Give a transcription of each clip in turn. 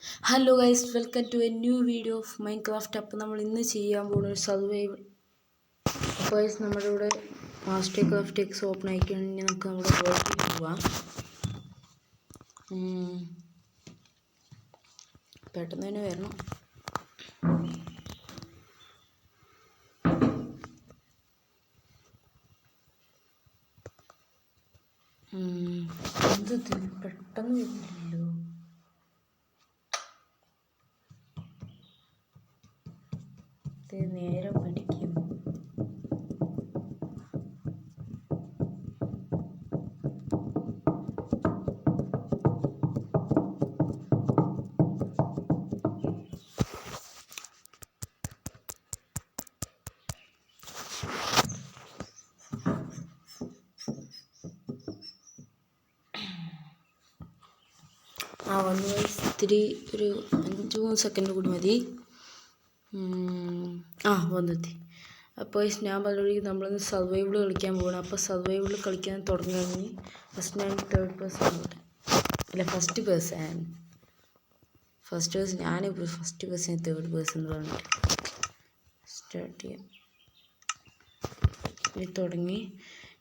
Hello guys, welcome to a new video of Minecraft. അപ്പോൾ നമ്മൾ ഇന്ന് ചെയ്യാൻ പോകുന്ന ഒരു സർവൈവൽ. അപ്പോൾ ഗൈസ്, നമ്മുടെ ഇവിടെ മാസ്റ്റർ ക്രാഫ്റ്റ് എക്സ് ഓപ്പൺ ആയിക്കഴിഞ്ഞാൽ നമുക്ക് നമ്മുടെ വേൾഡിൽ പോവാം. പെട്ടെന്ന് തന്നെ വരണം. എന്തത് പെട്ടെന്ന് വരുന്നില്ലല്ലോ. നേരം പിടിക്കും. വന്നു ഇത്തിരി ഒരു 5-3 സെക്കൻഡ് കൂടി മതി. വന്നെത്തി. അപ്പോൾ ഞാൻ പറയുകയും നമ്മളിന്ന് സർവൈവൽ കളിക്കാൻ പോകണം. അപ്പോൾ സർവൈവൽ കളിക്കാൻ തുടങ്ങി. ഫസ്റ്റ് ഞാൻ തേർഡ് പേഴ്സൺ അല്ല ഫസ്റ്റ് പേഴ്സൺ ഞാനിപ്പോൾ ഫസ്റ്റ് പേഴ്സൺ തേർഡ് പേഴ്സൺ എന്ന് പറഞ്ഞിട്ട് സ്റ്റാർട്ട് ചെയ്യാം. ഇനി തുടങ്ങി.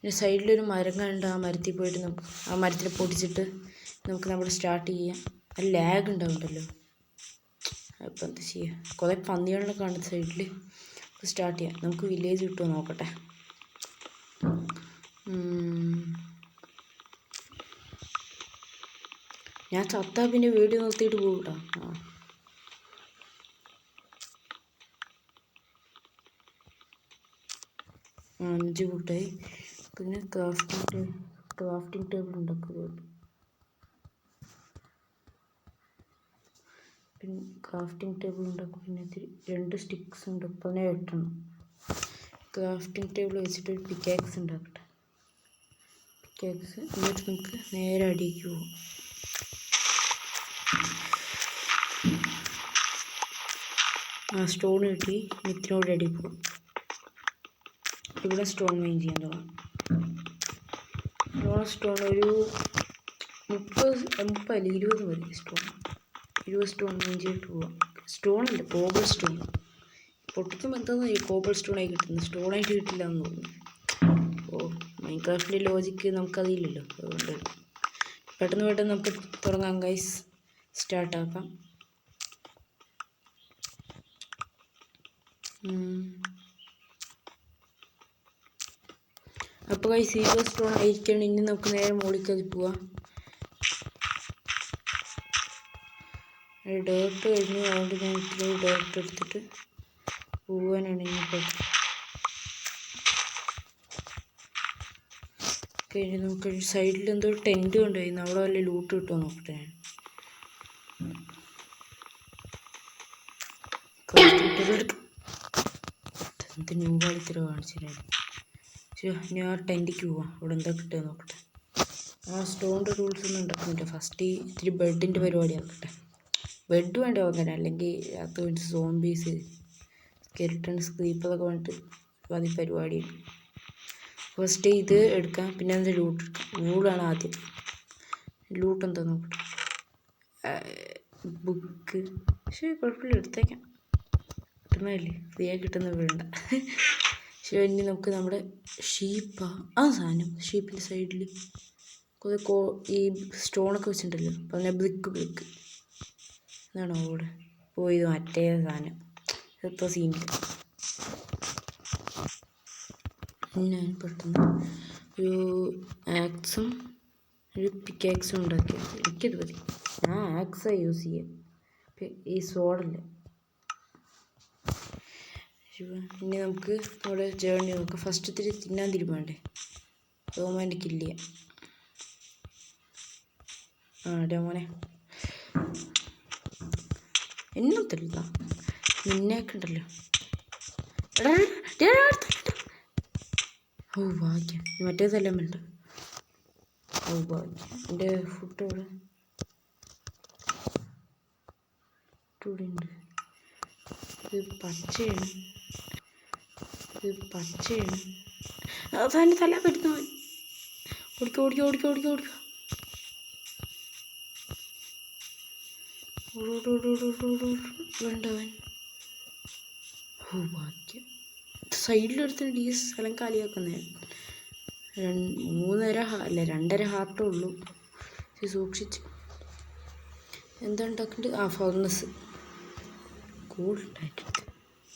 ഇനി സൈഡിലൊരു മരം കണ്ട് ആ മരത്തിൽ പോയിട്ട് ആ മരത്തിൽ പൊട്ടിച്ചിട്ട് നമുക്ക് നമ്മുടെ സ്റ്റാർട്ട് ചെയ്യാം. അത് ലാഗ് ഉണ്ടാവുണ്ടല്ലോ. അപ്പോൾ എന്താ ചെയ്യുക, കുറേ പന്നികളെ കാണുന്ന സൈഡിൽ സ്റ്റാർട്ട് ചെയ്യാം. നമുക്ക് വില്ലേജ് കിട്ടുമോ നോക്കട്ടെ. ഞാൻ ചത്താ പിന്നെ വീഡിയോ നിർത്തിയിട്ട് പോകും കേട്ടോ. 5 കൂട്ടായി. പിന്നെ ക്രാഫ്റ്റിംഗ് ടേബിൾ ഉണ്ടാക്കുക. പിന്നെ ക്രാഫ്റ്റിംഗ് ടേബിൾ ഉണ്ടാക്കും. പിന്നെ 2 സ്റ്റിക്സ് ഉണ്ട്. ഇപ്പോൾ 8 എണ്ണം. ക്രാഫ്റ്റിംഗ് ടേബിൾ വെച്ചിട്ട് ഒരു പിക്കാക്സ് ഉണ്ടാക്കട്ടെ. പിക്കാക്സ് എന്നിട്ട് നമുക്ക് നേരെ അടിയിലേക്ക് പോകും. സ്റ്റോൺ കിട്ടി. മിത്തിനോട് അടി പോകും. ഇവിടെ സ്റ്റോൺ മൈൻ ചെയ്യാൻ തുടങ്ങാം. സ്റ്റോൺ ഒരു 30 അല്ല 20 മതി. 20 സ്റ്റോൺ മൈൻ ചെയ്തിട്ട് പോവാം. സ്റ്റോണല്ല, കോബിൾ സ്റ്റോൺ. പൊട്ടിക്കുമ്പോൾ എന്താണെന്ന് കോബിൾ സ്റ്റോണായി കിട്ടുന്നത്, സ്റ്റോണായിട്ട് കിട്ടില്ല എന്ന് തോന്നുന്നു. മൈൻക്രാഫ്റ്റിൻ്റെ ലോജിക്ക് നമുക്കതില്ലല്ലോ. അതുകൊണ്ട് പെട്ടെന്ന് നമുക്ക് തുടങ്ങാം ഗൈസ്. സ്റ്റാർട്ടാക്കാം. അപ്പോൾ ഗൈസ് 20 സ്റ്റോൺ ആയിരിക്കണം. ഇനി നമുക്ക് നേരെ മുകളിലേക്ക് പോവാം. ഡേർട്ട് കഴിഞ്ഞ് അതുകൊണ്ട് ഞാൻ ഇത്രയും ഡേർട്ട് എടുത്തിട്ട് പോവാനാണ് ഇനിയിപ്പോൾ. കഴിഞ്ഞ് നമുക്ക് സൈഡിൽ എന്തോ ടെൻറ്റ് കൊണ്ടുപോയിരുന്നു. അവിടെ വല്ല ലൂട്ട് കിട്ടുമോ നോക്കട്ടെ. എന്ത് ന്യൂവാളിത്തര കാണിച്ചില്ലായിരുന്നു. ഞാൻ ആ ടെൻറ്റിക്ക് പോവാം. അവിടെ എന്താ കിട്ടുക നോക്കട്ടെ. സ്റ്റോണിൻ്റെ റൂൾസ് ഒന്നും ഉണ്ടാക്കുന്നില്ല. ഫസ്റ്റ് ഇത്തിരി ബെഡിൻ്റെ പരിപാടി ആക്കട്ടെ. ബെഡ് വേണ്ട അങ്ങനെ, അല്ലെങ്കിൽ അത് വേണ്ടി സോംബീസ് സ്കെലിട്ടൺസ് ക്രീപ്പറൊക്കെ വേണ്ടിയിട്ട് അത് പരിപാടിയാണ്. ഫസ്റ്റ് ഇത് എടുക്കാം. പിന്നെ എന്താ ലൂട്ട് എടുക്കാം. വൂളാണ് ആദ്യം. ലൂട്ട് എന്താ നോക്കട്ടെ. ബുക്ക് പക്ഷേ കുഴപ്പമില്ല, എടുത്തേക്കാം. കിട്ടുന്നതല്ലേ, ഫ്രീ ആയി കിട്ടുന്ന വേണ്ട. പക്ഷേ ഇനി നമുക്ക് നമ്മുടെ സാധനം ഷീപ്പിൻ്റെ സൈഡിൽ കുറേ ഈ സ്റ്റോണൊക്കെ വെച്ചിട്ടുണ്ടല്ലോ. പറഞ്ഞാൽ ബ്രിക്ക് ഇതാണോ അവിടെ പോയി മറ്റേ സാധനം. എത്ര സീനില്ല. ഞാൻ പെട്ടെന്ന് ഒരു ആക്സും ഒരു പിക്കാക്സും ഉണ്ടാക്കിയത്. എനിക്കത് മതി. ഞാൻ ആക്സാണ് യൂസ് ചെയ്യാം. ഈ സോഡല്ല. ഇനി നമുക്ക് നമ്മുടെ ജേർണി നോക്കാം. ഫസ്റ്റ് ഇത്തിരി തിന്നാൻ തീരുമാനണ്ടേ. റോമാൻറ്റിക് ഇല്ല. മോനെ എന്നത്തല്ല നിന്നേക്കെ ഉണ്ടല്ലോ. ഭാഗ്യം മറ്റേതെല്ലാം വേണ്ട. ഭാഗ്യം എൻ്റെ ഫുഡ് ഇവിടെ ഉണ്ട്. ഇത് പച്ചയാണ്. അവസാനം തല പറ്റുന്നു. ഓടിക്കോ. വേണ്ടവൻ ഓ ഭാഗ്യം. സൈഡിലെടുത്തിട്ട് ഈ സ്ഥലം കാലിയാക്കുന്നേ. 2.5 ഹാർട്ടേ ഉള്ളൂ. സൂക്ഷിച്ച്. എന്താ ഉണ്ടാക്കേണ്ടത്? ഫർണസ് കൂൾട്ടായിട്ട്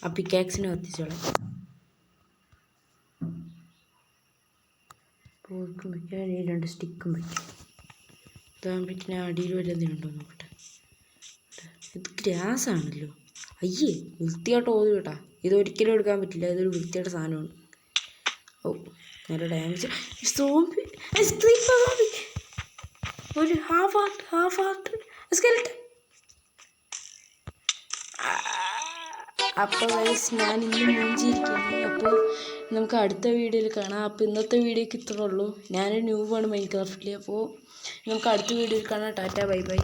ആ പിക്കാക്സിനെ കത്തിച്ചോളാം. പോർക്കും വയ്ക്കാൻ ഈ 2 സ്റ്റിക്കും വയ്ക്കും. ഇതാകുമ്പോഴേക്കും അടിയിൽ വരുന്നുണ്ടോ നോക്കട്ടെ. ഇത് ഗ്രാസ് ആണല്ലോ. അയ്യേ വൃത്തിയായിട്ട് ഓതി കേട്ടാ. ഇതൊരിക്കലും എടുക്കാൻ പറ്റില്ല. ഇതൊരു വൃത്തിയായിട്ട് സാധനമാണ്. ഓ നല്ല ഡാമേജ്. ഒരു ഹാഫ് ഹാർട്ട് സ്കെൽറ്റൻ. അപ്പോൾ ഗൈസ് ഞാൻ ഇന്ന് മൂഞ്ചിയിരിക്കുന്നു. അപ്പോൾ നമുക്ക് അടുത്ത വീഡിയോയിൽ കാണാം. അപ്പോൾ ഇന്നത്തെ വീഡിയോക്ക് ഇത്രേ ഉള്ളൂ. ഞാനൊരു ന്യൂബാണ് മൈൻക്രാഫ്റ്റിൽ. അപ്പോൾ നമുക്ക് അടുത്ത വീഡിയോയിൽ കാണാം. Tata bye bye.